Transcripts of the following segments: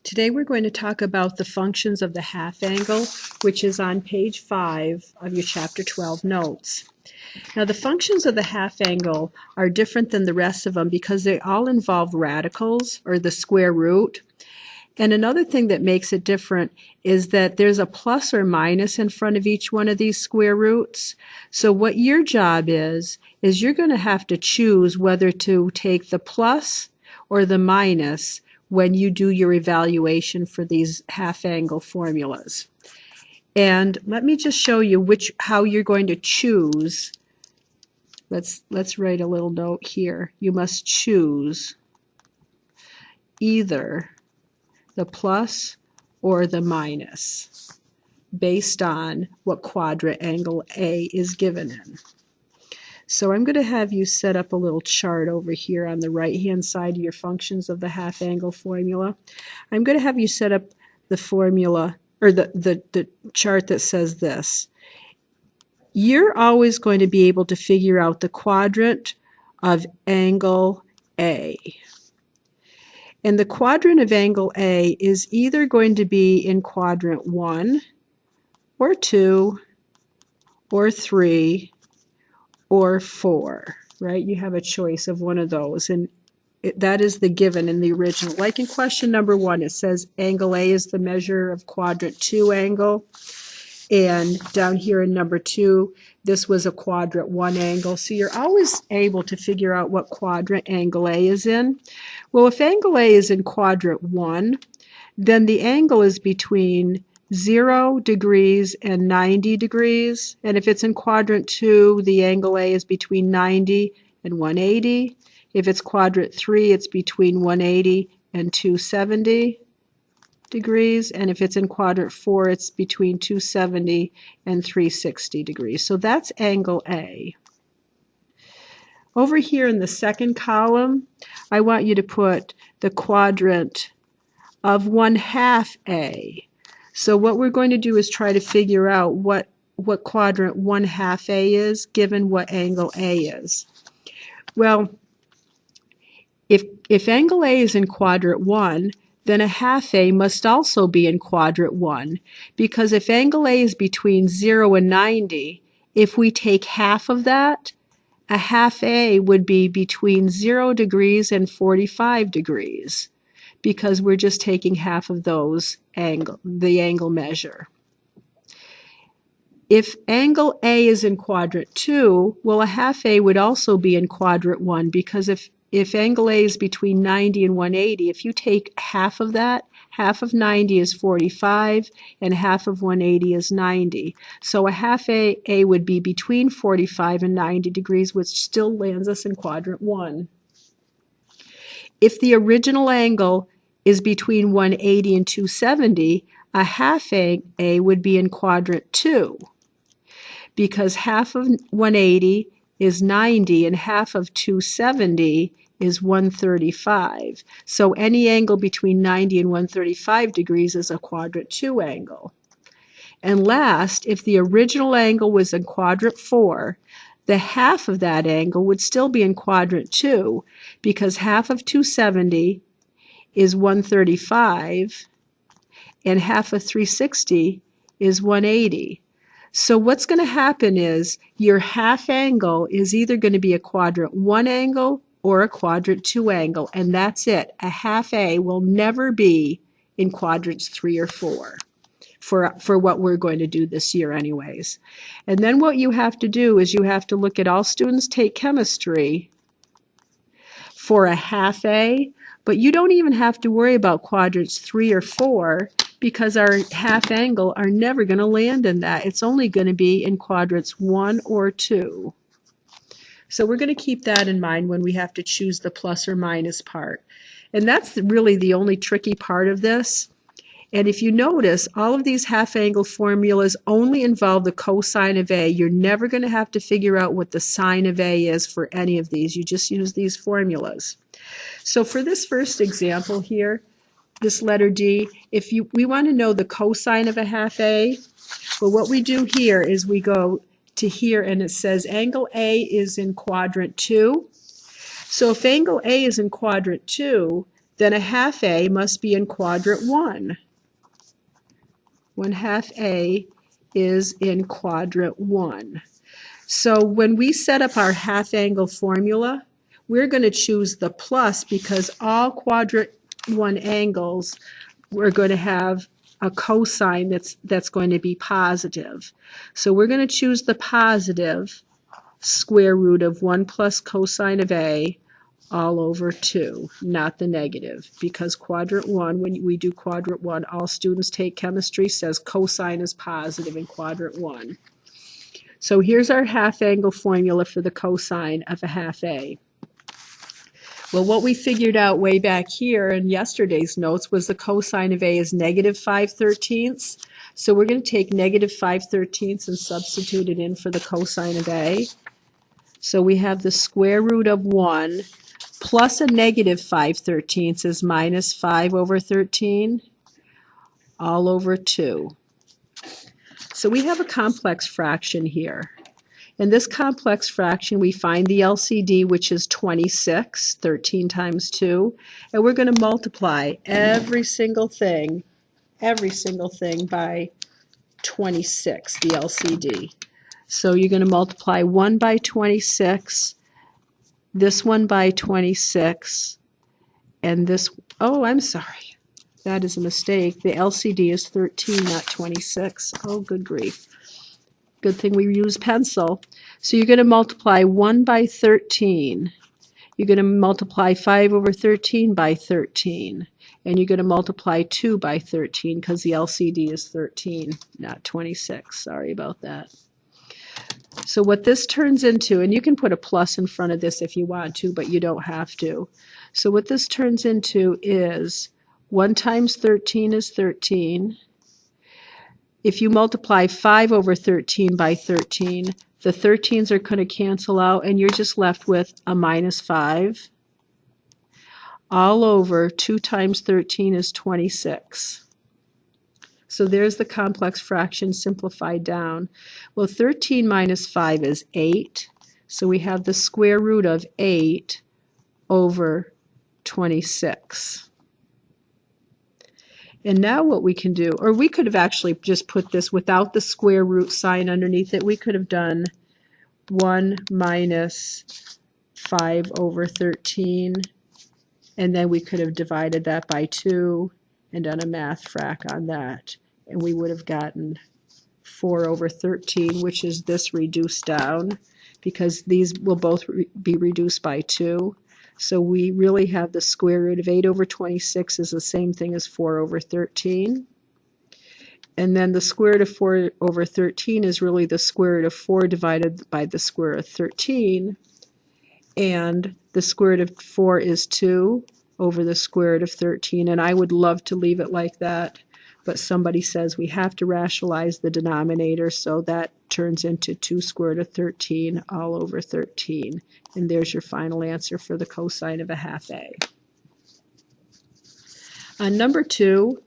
Today we're going to talk about the functions of the half angle, which is on page 5 of your chapter 12 notes. Now the functions of the half angle are different than the rest of them because they all involve radicals or the square root. And another thing that makes it different is that there's a plus or minus in front of each one of these square roots. So what your job is you're going to have to choose whether to take the plus or the minus when you do your evaluation for these half angle formulas. And let me just show you how you're going to choose. Let's write a little note here. You must choose either the plus or the minus based on what quadrant angle A is given in. So I'm going to have you set up a little chart over here on the right hand side of your functions of the half angle formula. I'm going to have you set up the formula or the chart that says this. You're always going to be able to figure out the quadrant of angle A. And the quadrant of angle A is either going to be in quadrant 1 or 2 or 3 or 4, right? You have a choice of one of those, and that is the given in the original. Like in question number 1, it says angle A is the measure of quadrant 2 angle, and down here in number 2, this was a quadrant 1 angle. So you're always able to figure out what quadrant angle A is in. Well, if angle A is in quadrant 1, then the angle is between 0 degrees and 90 degrees. And if it's in quadrant 2, the angle A is between 90 and 180. If it's quadrant 3, it's between 180 and 270 degrees. And if it's in quadrant 4, it's between 270 and 360 degrees. So that's angle A. Over here in the second column, I want you to put the quadrant of 1/2 A. So what we're going to do is try to figure out what quadrant 1/2 A is given what angle A is. Well, if angle A is in quadrant 1, then a half A must also be in quadrant 1, because if angle A is between 0 and 90, if we take half of that, a half A would be between 0 degrees and 45 degrees, because we're just taking half of the angle measure. If angle A is in quadrant 2, well, a half A would also be in quadrant 1, because if angle A is between 90 and 180, if you take half of that, half of 90 is 45, and half of 180 is 90. So a half A would be between 45 and 90 degrees, which still lands us in quadrant 1. If the original angle is between 180 and 270, a half A would be in quadrant 2, because half of 180 is 90 and half of 270 is 135. So any angle between 90 and 135 degrees is a quadrant 2 angle. And last, if the original angle was in quadrant 4, the half of that angle would still be in quadrant 2, because half of 270 is 135 and half of 360 is 180. So what's going to happen is your half angle is either going to be a quadrant 1 angle or a quadrant 2 angle, and that's it. A half A will never be in quadrants 3 or 4 for what we're going to do this year anyways. And then what you have to do is you have to look at all students take chemistry for a half A, but you don't even have to worry about quadrants 3 or 4, because our half angle are never going to land in that. It's only going to be in quadrants 1 or 2. So we're going to keep that in mind when we have to choose the plus or minus part. And that's really the only tricky part of this. And if you notice, all of these half angle formulas only involve the cosine of A. You're never going to have to figure out what the sine of A is for any of these. You just use these formulas. So for this first example here, this letter D, we want to know the cosine of a half A, well, what we do here is we go to here and it says angle A is in quadrant 2. So if angle A is in quadrant 2, then a half A must be in quadrant 1. 1/2 A is in quadrant 1. So when we set up our half angle formula, we're going to choose the plus because all quadrant 1 angles, we're going to have a cosine that's going to be positive. So we're going to choose the positive square root of 1 plus cosine of A all over 2, not the negative, because quadrant 1, when we do quadrant 1, all students take chemistry, says cosine is positive in quadrant 1. So here's our half angle formula for the cosine of a half A. Well, what we figured out way back here in yesterday's notes was the cosine of A is negative 5/13. So we're going to take negative 5/13 and substitute it in for the cosine of A. So we have the square root of 1 plus a negative 5/13 is minus 5/13 all over 2. So we have a complex fraction here. In this complex fraction, we find the LCD, which is 26, 13 times 2, and we're going to multiply every single thing by 26, the LCD. So you're going to multiply 1 by 26, this one by 26, and this, oh, I'm sorry. That is a mistake. The LCD is 13, not 26. Oh, good grief. Good thing we use pencil. So you're going to multiply 1 by 13. You're going to multiply 5/13 by 13. And you're going to multiply 2 by 13 because the LCD is 13, not 26. Sorry about that. So what this turns into, and you can put a plus in front of this if you want to, but you don't have to. So what this turns into is 1 times 13 is 13. If you multiply 5/13 by 13, the 13s are going to cancel out, and you're just left with a minus 5. All over 2 times 13 is 26. So there's the complex fraction simplified down. Well, 13 minus 5 is 8. So we have the square root of 8 over 26. And now what we can do, or we could have actually just put this without the square root sign underneath it. We could have done 1 minus 5/13, and then we could have divided that by 2 and done a math frac on that. And we would have gotten 4/13, which is this reduced down, because these will both be reduced by 2. So we really have the square root of 8/26 is the same thing as 4/13. And then the square root of 4/13 is really the square root of 4 divided by the square root of 13. And the square root of 4 is 2 over the square root of 13. And I would love to leave it like that, but somebody says we have to rationalize the denominator, so that turns into 2 square root of 13 all over 13. And there's your final answer for the cosine of a half A. Number two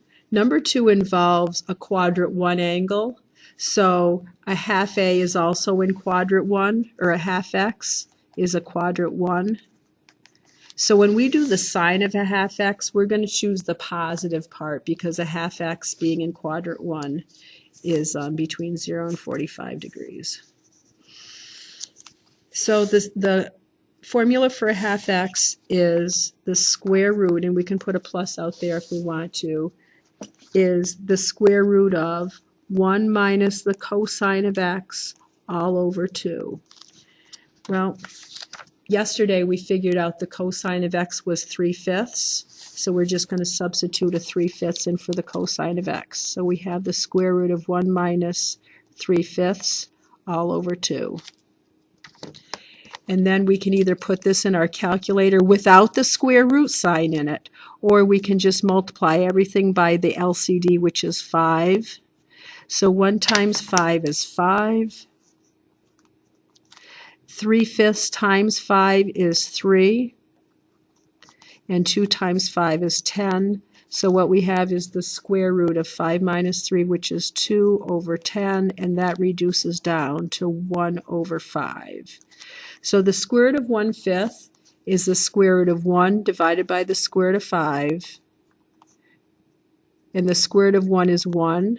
involves a quadrant 1 angle. So a half A is also in quadrant 1, or a half X is a quadrant 1. So when we do the sine of a half X, we're going to choose the positive part because a half X being in quadrant 1 is between 0 and 45 degrees. So the formula for a half X is the square root, and we can put a plus out there if we want to, is the square root of 1 minus the cosine of X all over 2. Well, yesterday we figured out the cosine of X was 3/5, so we're just going to substitute a 3/5 in for the cosine of X. So we have the square root of 1 minus 3/5 all over 2. And then we can either put this in our calculator without the square root sign in it, or we can just multiply everything by the LCD, which is 5. So 1 times 5 is 5. 3/5 times 5 is 3. And 2 times 5 is 10. So what we have is the square root of 5 minus 3, which is 2 over 10, and that reduces down to 1 over 5. So the square root of 1/5 is the square root of 1 divided by the square root of 5. And the square root of 1 is 1.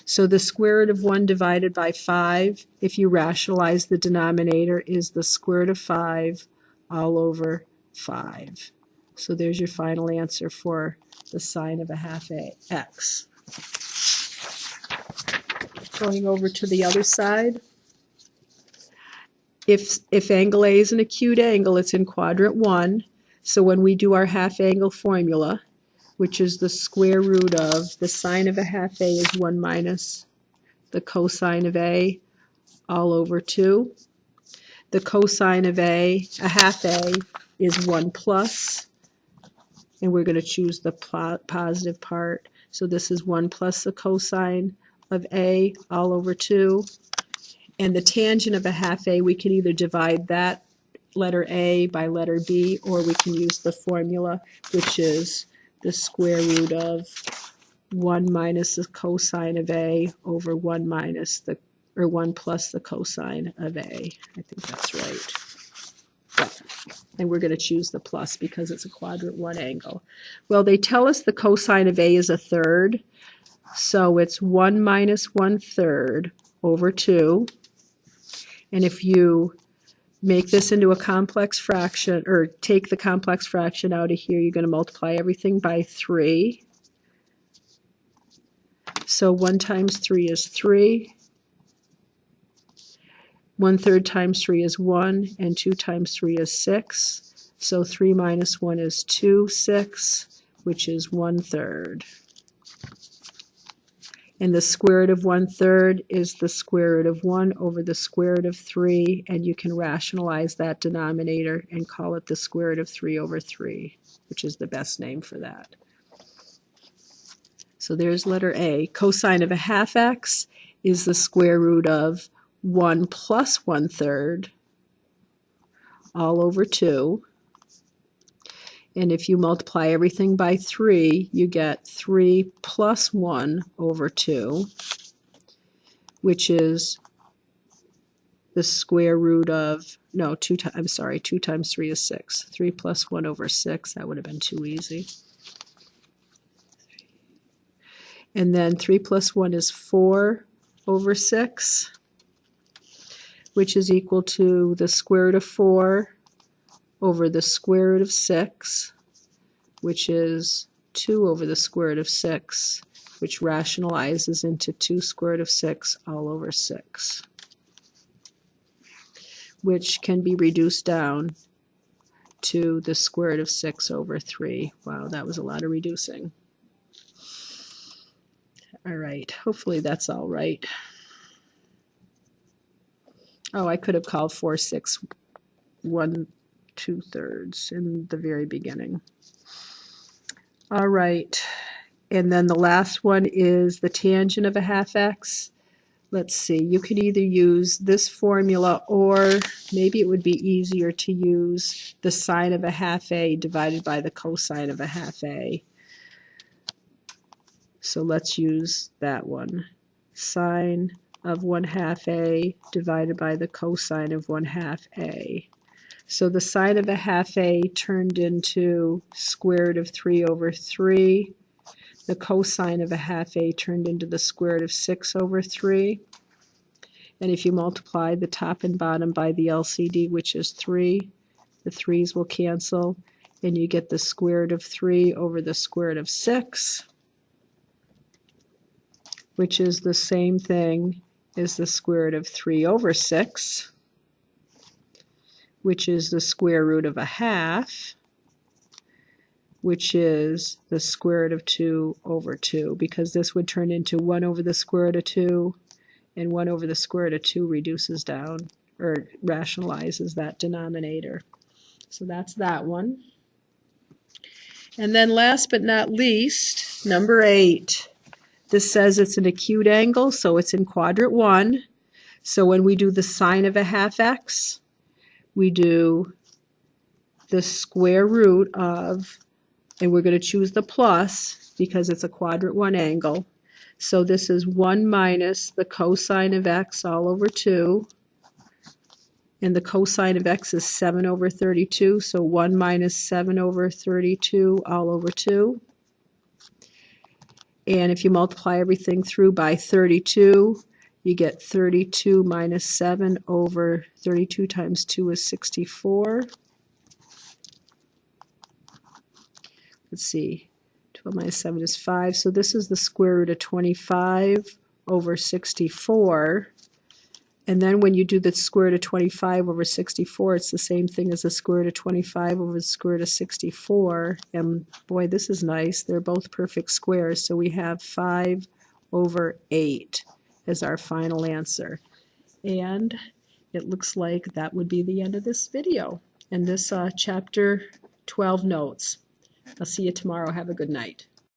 So the square root of 1 divided by 5, if you rationalize the denominator, is the square root of 5 all over 5. So there's your final answer for the sine of a half x. Going over to the other side. If angle A is an acute angle, it's in quadrant 1. So when we do our half angle formula, which is the square root of the sine of a half A is 1 minus the cosine of A all over 2. The cosine of a half A, is 1 plus, and we're going to choose the positive part. So this is 1 plus the cosine of A all over 2. And the tangent of a half A, we can either divide that letter A by letter B, or we can use the formula, which is the square root of 1 minus the cosine of A over 1 minus the, or 1 plus the cosine of A. I think that's right. Yeah. And we're going to choose the plus because it's a quadrant 1 angle. Well, they tell us the cosine of A is a third, so it's 1 minus 1/3 over 2. And if you make this into a complex fraction, or take the complex fraction out of here, you're going to multiply everything by 3. So 1 times 3 is 3. 1/3 times 3 is 1, and 2 times 3 is 6. So 3 minus 1 is 2, 6, which is 1/3. And the square root of 1/3 is the square root of 1 over the square root of 3, and you can rationalize that denominator and call it the square root of 3 over 3, which is the best name for that. So there's letter A. Cosine of a half x is the square root of 1 plus 1/3 all over 2. And if you multiply everything by 3, you get 3 plus 1 over 2, which is the square root of, no, 2 times 3 is 6. 3 plus 1 over 6, that would have been too easy. And then 3 plus 1 is 4 over 6, which is equal to the square root of 4 over the square root of 6, which is 2 over the square root of 6, which rationalizes into 2 square root of 6 all over 6, which can be reduced down to the square root of 6 over 3. Wow, that was a lot of reducing. All right, hopefully that's all right. Oh, I could have called 4, 6, 1, 2/3 in the very beginning. All right, and then the last one is the tangent of a half x. Let's see, you could either use this formula, or maybe it would be easier to use the sine of a half A divided by the cosine of a half A. So let's use that one. Sine of 1/2 A divided by the cosine of 1/2 A. So the sine of a half A turned into square root of 3 over 3. The cosine of a half A turned into the square root of 6 over 3. And if you multiply the top and bottom by the LCD, which is 3, the 3's will cancel, and you get the square root of 3 over the square root of 6, which is the same thing as the square root of 3 over 6, which is the square root of a half, which is the square root of 2 over 2, because this would turn into 1 over the square root of 2, and 1 over the square root of 2 reduces down, or rationalizes that denominator. So that's that one. And then last but not least, number 8. This says it's an acute angle, so it's in quadrant 1. So when we do the sine of a half x, we do the square root of, and we're going to choose the plus because it's a quadrant 1 angle. So this is 1 minus the cosine of x all over 2. and the cosine of x is 7 over 32, so 1 minus 7 over 32 all over 2. And if you multiply everything through by 32, you get 32 minus 7 over 32 times 2 is 64. Let's see, 12 minus 7 is 5. So this is the square root of 25 over 64. And then when you do the square root of 25 over 64, it's the same thing as the square root of 25 over the square root of 64. And boy, this is nice. They're both perfect squares. So we have 5 over 8 as our final answer. And it looks like that would be the end of this video and this chapter 12 notes. I'll see you tomorrow. Have a good night.